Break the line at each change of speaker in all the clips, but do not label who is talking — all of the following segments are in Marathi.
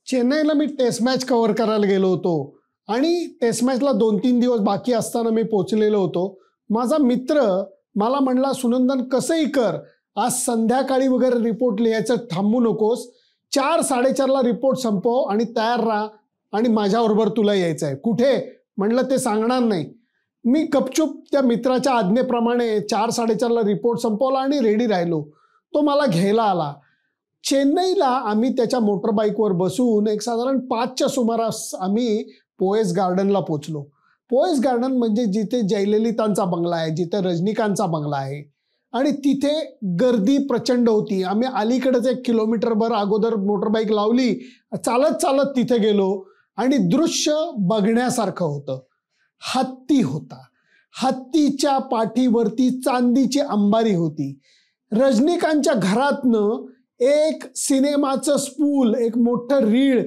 चेन्नईला मी टेस्ट मॅच कव्हर करायला गेलो होतो आणि टेस्ट मॅचला 2-3 दिवस बाकी असताना मी पोहोचलेलो होतो. माझा मित्र मला म्हणला, सुनंदन कसंही कर, आज संध्याकाळी वगैरे रिपोर्ट लिहायचं थांबू नकोस, 4-4:30ला रिपोर्ट संपव आणि तयार राहा आणि माझ्याबरोबर तुला यायचं आहे. कुठे म्हणलं ते सांगणार नाही. मी गपचूप त्या मित्राच्या आज्ञेप्रमाणे 4-4:30ला रिपोर्ट संपवला आणि रेडी राहिलो. तो मला घ्यायला आला. चेन्नईला आम्ही त्याच्या मोटरबाईकवर बसून एक साधारण 5च्या सुमारास आम्ही पोएस गार्डनला पोचलो. पोएस गार्डन म्हणजे जिथे जयललितांचा बंगला आहे, जिथे रजनीकांतचा बंगला आहे आणि तिथे गर्दी प्रचंड होती. आम्ही अलीकडेच 1 किलोमीटरभर अगोदर मोटरबाईक लावली, चालत चालत तिथे गेलो आणि दृश्य बघण्यासारखं होतं. हत्ती होता. हत्तीच्या पाठीवरती चांदीची अंबारी होती. रजनीकांतच्या घरातनं एक सिनेमाचं स्पूल, एक मोठं रीळ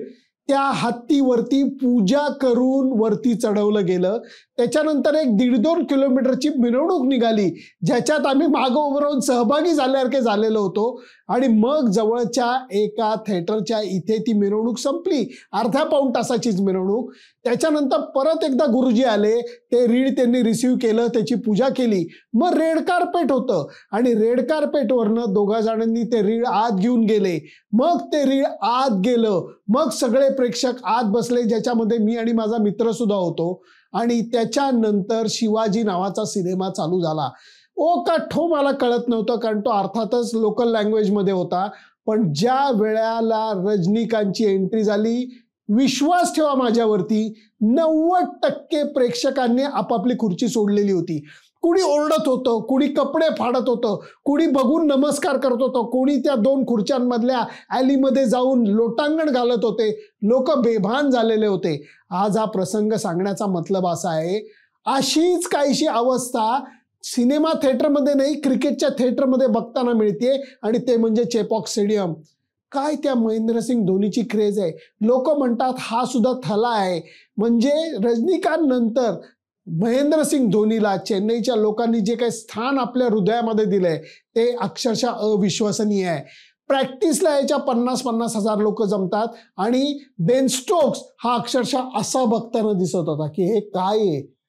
त्या हत्तीवरती पूजा करून वरती चढवलं गेलं. त्याच्यानंतर एक 1.5-2 किलोमीटरची मिरवणूक निघाली, ज्याच्यात आम्ही मागं उभं राहून सहभागी झाल्यासारखे झालेलो होतो. आणि मग जवळच्या एका थिएटरच्या इथे ती मिरवणूक संपली. अर्ध्या पाऊण तासाचीच मिरवणूक. त्याच्यानंतर परत एकदा गुरुजी आले, ते रीळ त्यांनी रिसीव्ह केलं, त्याची पूजा केली. मग रेड कार्पेट होतं आणि रेड कार्पेटवरनं 2 जणांनी ते रीळ आत घेऊन गेले. मग ते रीळ आत गेलं. मग सगळे प्रेक्षक आत बसले, ज्याच्यामध्ये मी आणि माझा मित्र सुद्धा होतो. आणि त्याच्यानंतर शिवाजी नावाचा सिनेमा चालू झाला. ओ का ठो मला कळत नव्हतं, कारण तो अर्थातच लोकल लँग्वेजमध्ये होता. पण ज्या वेळेला रजनीकांतची एंट्री झाली, विश्वास ठेवा माझ्यावरती, 90% प्रेक्षकांनी आपापली खुर्ची सोडलेली होती. कुणी ओरडत होतं, कुणी कपडे फाडत होतं, कुणी बघून नमस्कार करत होतं, कुणी त्या 2 खुर्च्यांमधल्या ॲलीमध्ये जाऊन लोटांगण घालत होते. लोक बेभान झालेले होते. आज हा प्रसंग सांगण्याचा मतलब असा आहे, अशीच काहीशी अवस्था सिनेमा थिएटरमध्ये नाही, क्रिकेटच्या थिएटरमध्ये बघताना मिळते. आणि ते म्हणजे चेपॉक स्टेडियम. काय त्या महेंद्रसिंग धोनीची क्रेज आहे. लोक म्हणतात हा सुद्धा थला आहे. म्हणजे रजनीकांत नंतर महेंद्रसिंग धोनीला चेन्नईच्या लोकांनी जे काही स्थान आपल्या हृदयामध्ये दिलंय ते अक्षरशः अविश्वसनीय आहे. प्रॅक्टिसला याच्या 50-50 हजार लोक जमतात आणि बेन स्टोक्स हा अक्षरशः असा बघताना दिसत होता की हे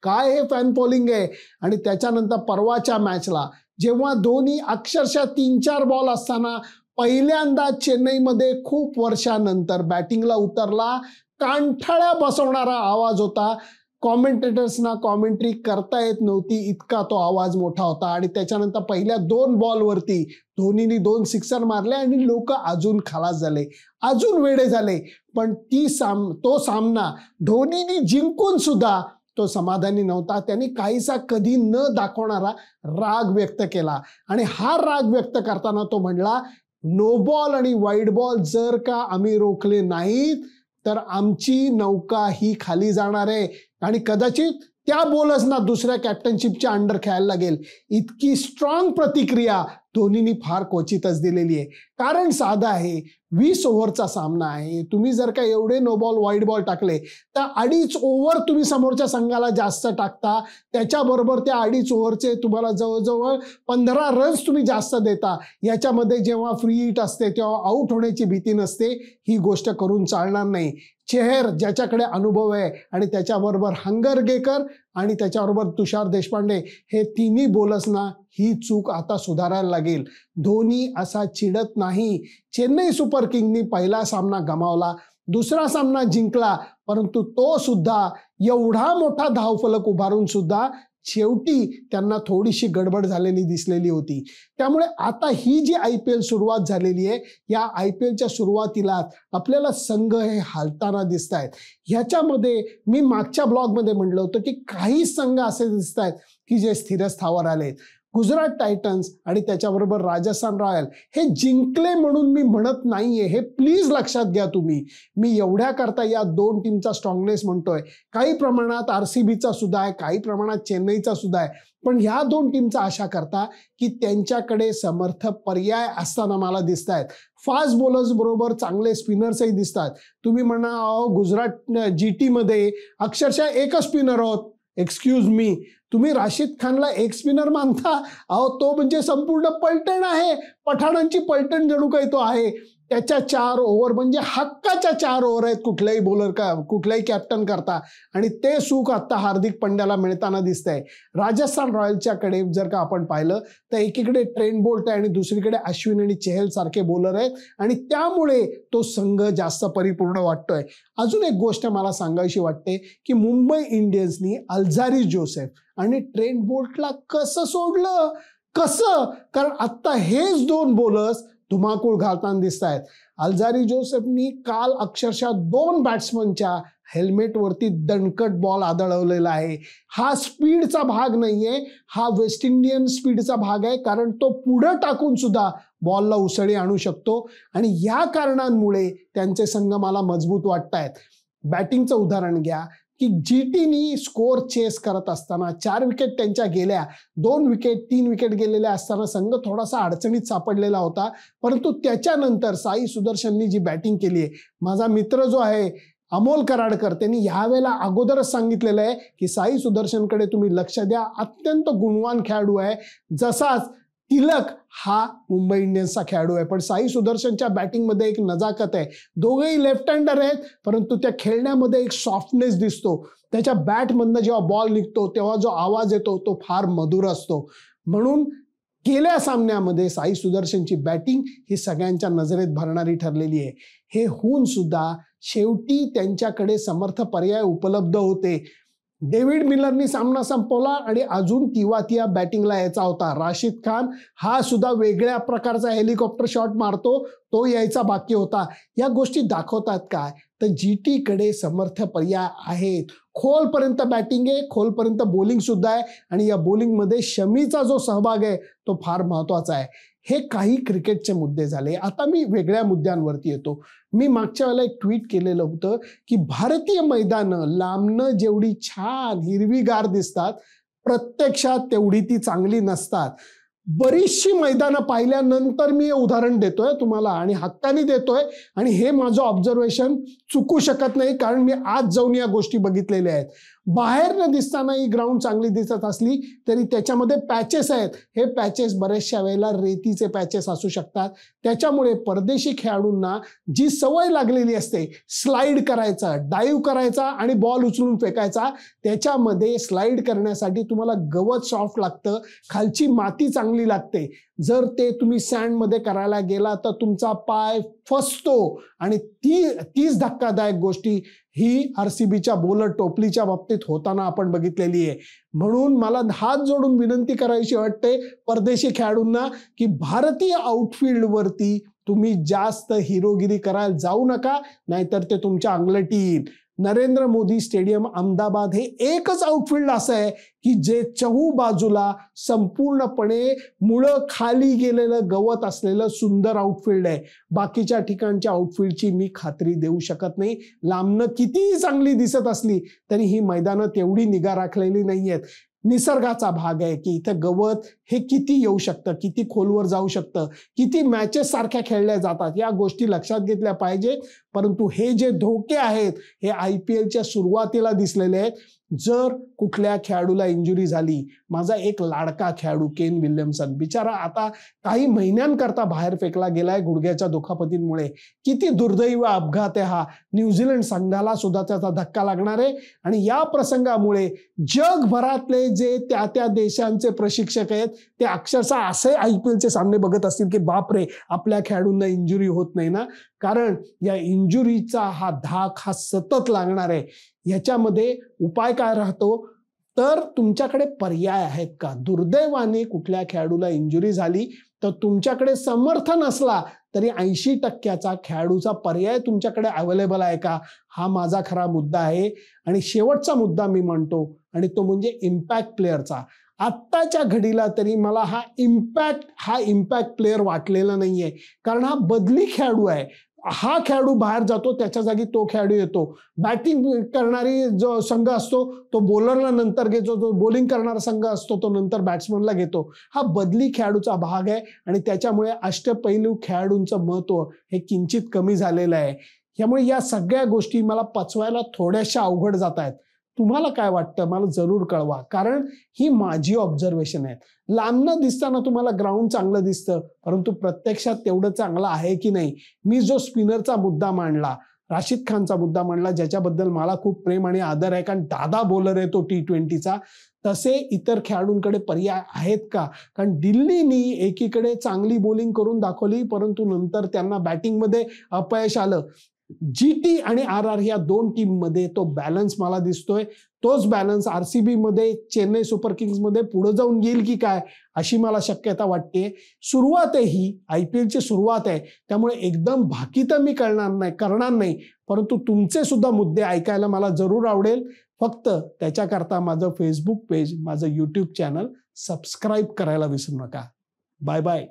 काय हे फॅन पोलिंग आहे. आणि त्याच्यानंतर परवाच्या मॅचला जेव्हा धोनी अक्षरशः 3-4 बॉल असताना पहिल्यांदा चेन्नईमध्ये खूप वर्षानंतर बॅटिंगला उतरला, कानठळ्या बसवणारा आवाज होता. कॉमेंटेटर्सना कॉमेंट्री करता येत नव्हती, इतका तो आवाज मोठा होता. आणि त्याच्यानंतर पहिल्या 2 बॉलवरती धोनीने 2 सिक्सर मारले आणि लोक अजून खलास झाले, अजून वेडे झाले. पण तो सामना धोनीने जिंकून सुद्धा तो समाधानी नव्हता. त्यांनी काहीसा कधी न दाखवणारा राग व्यक्त केला. आणि हा राग व्यक्त करताना तो म्हणला, नो बॉल आणि वाईड बॉल जर का आम्ही रोखले नाहीत तर आमची नौका ही खाली जाणार आहे आणि कदाचित त्या बॉलर्सना दुसऱ्या कॅप्टनशिपच्या अंडर खेळायला लागेल. इतकी स्ट्रॉंग प्रतिक्रिया धोनीनी फार क्वचितच दिलेली आहे. कारण साधं आहे, 20 ओव्हरचा सामना आहे. तुम्ही जर का एवढे नो बॉल वाईड बॉल टाकले तर 2.5 ओव्हर तुम्ही समोरच्या संघाला जास्त टाकता. त्याच्याबरोबर त्या 2.5 ओव्हरचे तुम्हाला जवळजवळ 15 रन्स तुम्ही जास्त देता. याच्यामध्ये जेव्हा फ्री हिट असते तेव्हा आऊट होण्याची भीती नसते. ही गोष्ट करून चालणार नाही. चेहर ज्याच्याकडे अनुभव आहे आणि त्याच्याबरोबर हंगरगेकर आणि त्याच्याबरोबर तुषार देशपांडे हे तिन्ही बॉलर्सना ही चूक आता सुधारायला लागेल. धोनी असा चिडत नाही. चेन्नई सुपर किंगनी पहिला सामना गमावला, दुसरा सामना जिंकला, परंतु तो सुद्धा एवढा मोठा धावफलक उभारून सुद्धा शेवटी त्यांना थोडीशी गडबड झालेली दिसलेली होती. त्यामुळे आता ही जी IPL सुरुवात झालेली आहे, या IPLच्या सुरुवातीला आपल्याला संघ हे हालताना दिसत आहेत. ह्याच्यामध्ये मी मागच्या ब्लॉगमध्ये म्हटलं होतं की काही संघ असे दिसत आहेत की जे स्थिरस्थावर आले. गुजरात टायटन्स आणि त्याच्याबरोबर राजस्थान रॉयल हे जिंकले म्हणून मी म्हणत नाहीये, हे प्लीज लक्षात घ्या तुम्ही. मी एवढ्या करता या 2 टीमचा स्ट्रॉंगनेस म्हणतोय. काही प्रमाणात RCBचा सुद्धा आहे, काही प्रमाणात चेन्नईचा सुद्धा आहे. पण ह्या 2 टीमचा आशा करता की त्यांच्याकडे समर्थ पर्याय असताना मला दिसत आहेत. फास्ट बॉलर्स बरोबर चांगले स्पिनर्सही दिसतात. तुम्ही म्हणा गुजरात GT मध्ये अक्षरशः एकच स्पिनर आहोत. एक्सक्यूज मी, तुम्ही राशिद खानला एक स्पिनर मानता? अहो तो म्हणजे संपूर्ण पलटण आहे, पठाणांची पलटण जणू काही तो आहे. त्याच्या 4 ओव्हर म्हणजे हक्काच्या 4 ओव्हर आहेत कुठल्याही बॉलर का कुठल्याही कॅप्टन करता, आणि ते सुख आता हार्दिक पंड्याला मिळताना दिसतंय. राजस्थान रॉयल्सच्याकडे जर का आपण पाहिलं तर एकीकडे ट्रेंट बोल्ट आहे आणि दुसरीकडे अश्विन आणि चहल सारखे बॉलर आहेत, आणि त्यामुळे तो संघ जास्त परिपूर्ण वाटतोय. अजून एक गोष्ट मला सांगायची वाटते की मुंबई इंडियन्सनी अल्झारी जोसेफ आणि ट्रेंट बोल्टला कसं सोडलं, कसं? कारण आता हेच 2 बॉलर्स धुमाकूळ घालताना दिसत आहेत. अल्झारी जोसेफनी काल अक्षरशः 2 बॅट्समनच्या हेल्मेटवरती दणकट बॉल आदळवलेला आहे. हा स्पीडचा भाग नाहीये, हा वेस्ट इंडियन स्पीडचा भाग आहे, कारण तो पुढे टाकून सुद्धा बॉलला उसळी आणू शकतो, आणि या कारणांमुळे त्यांचे संघ मला मजबूत वाटत आहेत. बॅटिंगचं उदाहरण घ्या की जीटीनी स्कोअर चेस करत असताना 4 विकेट त्यांच्या गेल्या, 2 विकेट 3 विकेट गेलेल्या असताना संघ थोडासा अडचणीत सापडलेला होता. परंतु त्याच्यानंतर साई सुदर्शननी जी बॅटिंग केली आहे, माझा मित्र जो आहे अमोल कराडकर, त्यांनी ह्यावेळेला अगोदरच सांगितलेलं आहे की साई सुदर्शनकडे तुम्ही लक्ष द्या, अत्यंत गुणवान खेळाडू आहे. जसाच तिलक हा मुंबई इंडियन्सचा खेळाडू आहे, पण साई सुदर्शनच्या बॅटिंगमध्ये एक नजाकत आहे. दोघेही लेफ्ट हँडर आहेत, परंतु त्या खेळण्यामध्ये एक सॉफ्टनेस दिसतो. त्याच्या बॅटमधनं जेव्हा बॉल निघतो तेव्हा जो आवाज येतो तो फार मधुर असतो. म्हणून गेल्या सामन्यामध्ये साई सुदर्शनची बॅटिंग ही सगळ्यांच्या नजरेत भरणारी ठरलेली आहे. हे होऊन सुद्धा शेवटी त्यांच्याकडे समर्थ पर्याय उपलब्ध होते. डेव्हिड मिलरनी सामना संपवला आणि अजून तिवातिया बॅटिंगला यायचा होता. राशिद खान हा सुद्धा वेगळ्या प्रकारचा हेलिकॉप्टर शॉट मारतो, तो यायचा बाकी होता. या गोष्टी दाखवतात काय, तर जीटीकडे समर्थ पर्याय आहेत. खोलपर्यंत बॅटिंग आहे, खोलपर्यंत बॉलिंग सुद्धा आहे, आणि या बॉलिंगमध्ये शमीचा जो सहभाग आहे तो फार महत्त्वाचा आहे. हे काही क्रिकेटचे मुद्दे झाले. आता मी वेगळ्या मुद्द्यांवरती येतो. मी मागच्या वेळेला एक ट्विट केलेलं होतं की भारतीय मैदानं लांबनं जेवढी छान हिरवीगार दिसतात, प्रत्यक्षात तेवढी ती चांगली नसतात. बरीचशी मैदानं पाहिल्यानंतर मी हे उदाहरण देतोय तुम्हाला, आणि हक्काने देतोय, आणि हे माझं ऑब्झर्वेशन चुकू शकत नाही, कारण मी आज जाऊन या गोष्टी बघितलेल्या आहेत. बाहेर न दिसताना ही ग्राउंड चांगली दिसत असली तरी त्याच्यामध्ये पॅचेस आहेत. हे पॅचेस बऱ्याचशा वेळेला रेतीचे पॅचेस असू शकतात. त्याच्यामुळे परदेशी खेळाडूंना जी सवय लागलेली असते स्लाइड करायचा, डाईव्ह करायचा आणि बॉल उचलून फेकायचा, त्याच्यामध्ये स्लाइड करण्यासाठी तुम्हाला गवत सॉफ्ट लागतं, खालची माती चांगली लागते. जर ते तुम्ही सँडमध्ये करायला गेला तर तुमचा पाय फसतो, आणि तीच धक्कादायक गोष्टी ही आरसीबीच्या बॉलर टोपलीच्या बाबतीत होताना आपण बघितलेली आहे. म्हणून मला हात जोडून विनंती करायची वाटते परदेशी खेळाडूंना की भारतीय आउटफील्डवरती तुम्ही जास्त हिरोगिरी करायला जाऊ नका, नाहीतर ते तुमच्या अंगलटी येईल. नरेंद्र मोदी स्टेडियम अहमदाबाद हे एकच आउटफील्ड असं आहे की जे चहू बाजूला संपूर्णपणे मुळं खाली गेलेलं गवत असलेलं सुंदर आउटफील्ड आहे. बाकीच्या ठिकाणच्या आउटफील्डची मी खात्री देऊ शकत नाही. लांबनं कितीही चांगली दिसत असली तरी ही मैदानं तेवढी निगा राखलेली नाही आहेत. निसर्गाचा भाग आहे की इथं गवत हे किती येऊ शकतं, किती खोलवर जाऊ शकतं, किती मॅचेस सारख्या खेळल्या जातात, या गोष्टी लक्षात घेतल्या पाहिजेत. परंतु हे जे धोके आहेत हे IPLच्या सुरुवातीला दिसलेले आहेत. जर कुठल्या खेळाडूला इंजुरी झाली, माझा एक लाडका खेळाडू केन विल्यमसन बिचारा आता काही महिन्यांकरता बाहेर फेकला गेलाय गुडघ्याच्या दुखापतींमुळे. किती दुर्दैवी अपघात आहे हा. न्यूझीलंड संघाला सुद्धा त्याचा धक्का लागणार आहे, आणि या प्रसंगामुळे जगभरातले जे त्या देशांचे प्रशिक्षक आहेत ते अक्षरशः असे IPLचे सामने बघत असतील की बापरे, आपल्या खेळाडूंना इंजुरी होत नाही ना, कारण या इंजुरीचा हा धाक हा सतत लागणार आहे. ह्याच्यामध्ये उपाय काय राहतो, तर तुमच्याकडे पर्याय आहेत का? दुर्दैवाने कुठल्या खेळाडूला इंजुरी झाली तर तुमच्याकडे समर्थ नसला तरी 80% खेळाडूचा पर्याय तुमच्याकडे अवेलेबल आहे का? हा माझा खरा मुद्दा आहे. आणि शेवटचा मुद्दा मी म्हणतो, आणि तो म्हणजे इम्पॅक्ट प्लेअरचा. आत्ताच्या घडीला तरी मला हा इम्पॅक्ट प्लेअर वाटलेला नाहीये, कारण हा बदली खेळाडू आहे. हा खेळाडू बाहेर जातो, त्याच्या जागी तो खेळाडू येतो. बॅटिंग करणारी जो संघ असतो तो बॉलरला नंतर घेतो, जो बॉलिंग करणारा संघ असतो तो नंतर बॅट्समनला घेतो. हा बदली खेळाडूचा भाग आहे, आणि त्याच्यामुळे अष्टपैलू खेळाडूंचं महत्त्व हे किंचित कमी झालेलं आहे. त्यामुळे या सगळ्या गोष्टी मला पचवायला थोड्याशा अवघड जात आहेत. तुम्हाला काय वाटतं मला जरूर कळवा, कारण ही माझी ऑब्झर्वेशन आहे. लांबनं दिसताना तुम्हाला ग्राउंड चांगलं दिसतं, परंतु प्रत्यक्षात तेवढं चांगलं आहे की नाही. मी जो स्पिनरचा मुद्दा मांडला, राशिद खानचा मुद्दा मांडला, ज्याच्याबद्दल मला खूप प्रेम आणि आदर आहे, कारण दादा बॉलर आहे तो T20चा, तसे इतर खेळाडूंकडे पर्याय आहेत का? कारण दिल्लीनी एकीकडे चांगली बॉलिंग करून दाखवली, परंतु नंतर त्यांना बॅटिंगमध्ये अपयश आलं. GT आणि RR या दोन टीममध्ये तो बॅलन्स मला दिसतोय. तोच बॅलन्स RCB मध्ये, चेन्नई सुपर किंग्स मध्ये पुढे जाऊन येईल की काय, अशी मला शक्यता वाटते. सुरुवात आहे ही, IPL ची सुरुवात आहे, त्यामुळे एकदम भाकीत मी करणार नाही, परंतु तुमचे सुद्धा मुद्दे ऐकायला मला जरूर आवडेल. फक्त त्याच्याकरता माझं फेसबुक पेज, माझं YouTube चॅनल सबस्क्राईब करायला विसरू नका. Bye bye.